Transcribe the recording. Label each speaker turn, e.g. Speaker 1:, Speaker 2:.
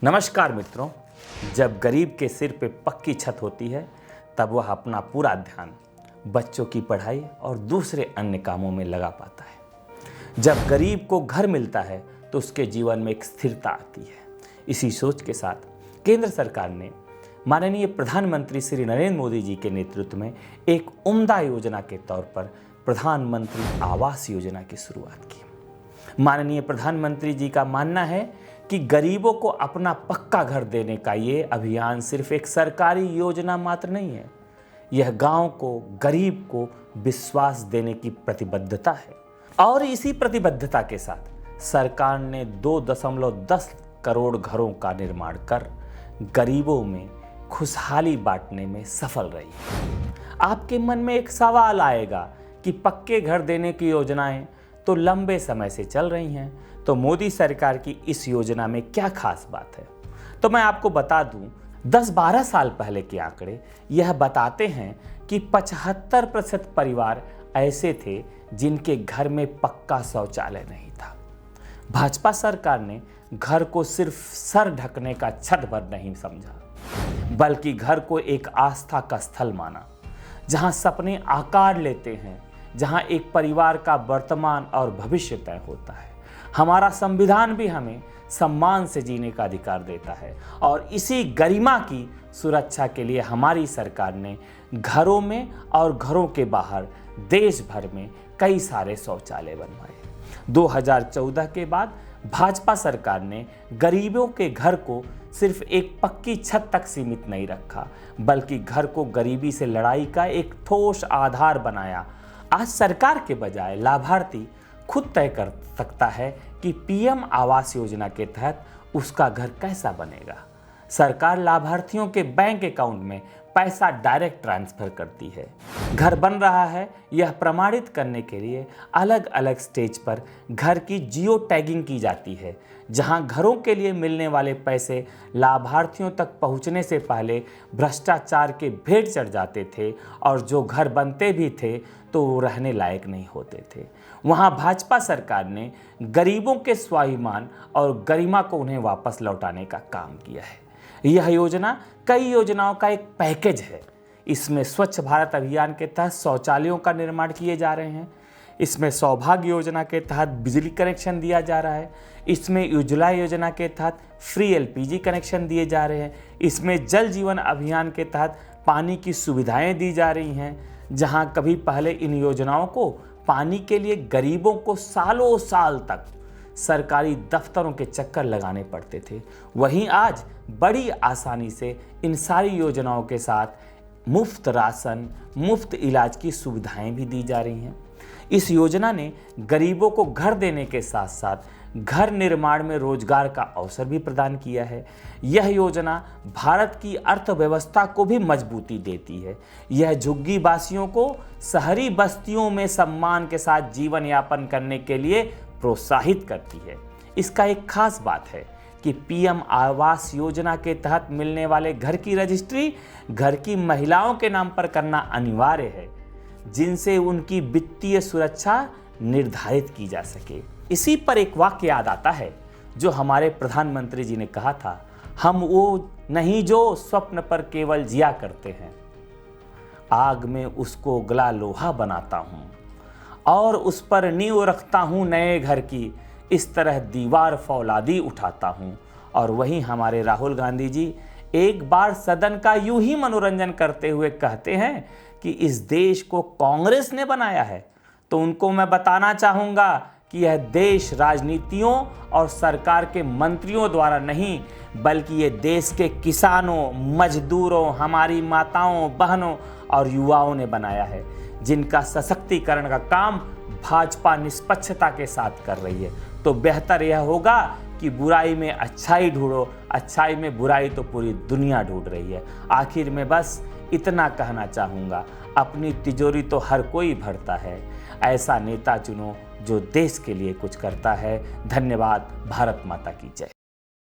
Speaker 1: नमस्कार मित्रों, जब गरीब के सिर पे पक्की छत होती है तब वह अपना पूरा ध्यान बच्चों की पढ़ाई और दूसरे अन्य कामों में लगा पाता है। जब गरीब को घर मिलता है तो उसके जीवन में एक स्थिरता आती है। इसी सोच के साथ केंद्र सरकार ने माननीय प्रधानमंत्री श्री नरेंद्र मोदी जी के नेतृत्व में एक उम्दा योजना के तौर पर प्रधानमंत्री आवास योजना की शुरुआत की। माननीय प्रधानमंत्री जी का मानना है कि गरीबों को अपना पक्का घर देने का ये अभियान सिर्फ एक सरकारी योजना मात्र नहीं है, यह गांव को, गरीब को विश्वास देने की प्रतिबद्धता है। और इसी प्रतिबद्धता के साथ सरकार ने 2.10 करोड़ घरों का निर्माण कर गरीबों में खुशहाली बांटने में सफल रही है। आपके मन में एक सवाल आएगा कि पक्के घर देने की योजनाएं तो लंबे समय से चल रही हैं, तो मोदी सरकार की इस योजना में क्या खास बात है? तो मैं आपको बता दूं, 10-12 साल पहले के आंकड़े यह बताते हैं कि 75% परिवार ऐसे थे जिनके घर में पक्का शौचालय नहीं था। भाजपा सरकार ने घर को सिर्फ सर ढकने का छत भर नहीं समझा, बल्कि घर को एक आस्था का स्थल माना, जहां सपने आकार लेते हैं, जहां एक परिवार का वर्तमान और भविष्य तय होता है। हमारा संविधान भी हमें सम्मान से जीने का अधिकार देता है और इसी गरिमा की सुरक्षा के लिए हमारी सरकार ने घरों में और घरों के बाहर देश भर में कई सारे शौचालय बनवाए। 2014 के बाद भाजपा सरकार ने गरीबों के घर को सिर्फ एक पक्की छत तक सीमित नहीं रखा, बल्कि घर को गरीबी से लड़ाई का एक ठोस आधार बनाया। आज सरकार के बजाय लाभार्थी खुद तय कर सकता है कि पीएम आवास योजना के तहत उसका घर कैसा बनेगा। सरकार लाभार्थियों के बैंक अकाउंट में पैसा डायरेक्ट ट्रांसफर करती है। घर बन रहा है, यह प्रमाणित करने के लिए अलग अलग स्टेज पर घर की जियो टैगिंग की जाती है, जहां घरों के लिए मिलने वाले पैसे लाभार्थियों तक पहुंचने से पहले भ्रष्टाचार के भेंट चढ़ जाते थे और जो घर बनते भी थे तो वो रहने लायक नहीं होते थे। वहां भाजपा सरकार ने गरीबों के स्वाभिमान और गरिमा को उन्हें वापस लौटाने का काम किया है। यह योजना कई योजनाओं का एक पैकेज है। इसमें स्वच्छ भारत अभियान के तहत शौचालयों का निर्माण किए जा रहे हैं, इसमें सौभाग्य योजना के तहत बिजली कनेक्शन दिया जा रहा है, इसमें उज्ज्वला योजना के तहत फ्री एलपीजी कनेक्शन दिए जा रहे हैं, इसमें जल जीवन अभियान के तहत पानी की सुविधाएं दी जा रही हैं। जहां कभी पहले इन योजनाओं को पानी के लिए गरीबों को सालों साल तक सरकारी दफ्तरों के चक्कर लगाने पड़ते थे, वहीं आज बड़ी आसानी से इन सारी योजनाओं के साथ मुफ्त राशन, मुफ्त इलाज की सुविधाएं भी दी जा रही हैं। इस योजना ने गरीबों को घर देने के साथ साथ घर निर्माण में रोजगार का अवसर भी प्रदान किया है। यह योजना भारत की अर्थव्यवस्था को भी मजबूती देती है। यह झुग्गी वासियों को शहरी बस्तियों में सम्मान के साथ जीवन यापन करने के लिए प्रोत्साहित करती है। इसका एक खास बात है कि पीएम आवास योजना के तहत मिलने वाले घर की रजिस्ट्री घर की महिलाओं के नाम पर करना अनिवार्य है, जिनसे उनकी वित्तीय सुरक्षा निर्धारित की जा सके। इसी पर एक वाक्य याद आता है जो हमारे प्रधानमंत्री जी ने कहा था, हम वो नहीं जो स्वप्न पर केवल जिया करते हैं, आग में उसको गला लोहा बनाता हूं और उस पर नींव रखता हूं नए घर की, इस तरह दीवार फौलादी उठाता हूं। और वहीं हमारे राहुल गांधी जी एक बार सदन का यूं ही मनोरंजन करते हुए कहते हैं कि इस देश को कांग्रेस ने बनाया है, तो उनको मैं बताना चाहूंगा कि यह देश राजनीतियों और सरकार के मंत्रियों द्वारा नहीं, बल्कि ये देश के किसानों, मजदूरों, हमारी माताओं, बहनों और युवाओं ने बनाया है, जिनका सशक्तिकरण का काम भाजपा निष्पक्षता के साथ कर रही है। तो बेहतर यह होगा कि बुराई में अच्छाई ढूंढो, अच्छाई में बुराई तो पूरी दुनिया ढूंढ रही है। आखिर में बस इतना कहना चाहूँगा, अपनी तिजोरी तो हर कोई भरता है, ऐसा नेता चुनो जो देश के लिए कुछ करता है। धन्यवाद। भारत माता की जय।